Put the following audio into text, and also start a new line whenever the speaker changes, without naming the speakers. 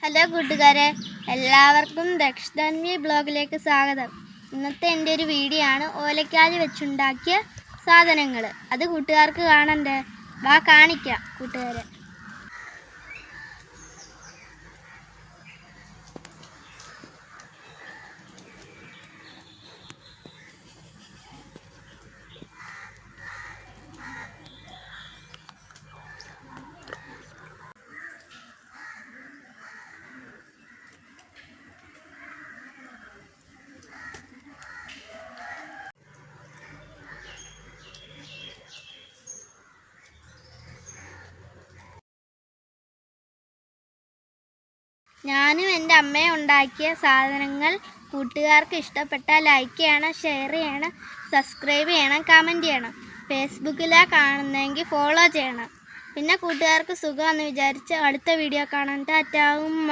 Hello കൂട്ടുകാരെ, എല്ലാവർക്കും ദക്ഷധന്വി ബ്ലോഗിലേക്ക് സ്വാഗതം. ഇന്നത്തെ എൻ്റെ ഒരു വീഡിയോ ആണ് ഓലക്കാലി വെച്ചുണ്ടാക്കിയ സാധനങ്ങൾ. അത് കൂട്ടുകാർക്ക് കാണണ്ടേ? വാ കാണിക്കാം കൂട്ടുകാരെ. ഞാനും എൻ്റെ അമ്മയും ഉണ്ടാക്കിയ സാധനങ്ങൾ കൂട്ടുകാർക്ക് ഇഷ്ടപ്പെട്ടാൽ ലൈക്ക് ചെയ്യണം, ഷെയർ ചെയ്യണം, സബ്സ്ക്രൈബ് ചെയ്യണം, കമൻറ്റ് ചെയ്യണം. ഫേസ്ബുക്കിലാണ് കാണുന്നതെങ്കിൽ ഫോളോ ചെയ്യണം. പിന്നെ കൂട്ടുകാർക്ക് സുഖമെന്ന് വിചാരിച്ച് അടുത്ത വീഡിയോ കാണാൻ. ടാറ്റാ ഉമ്മ.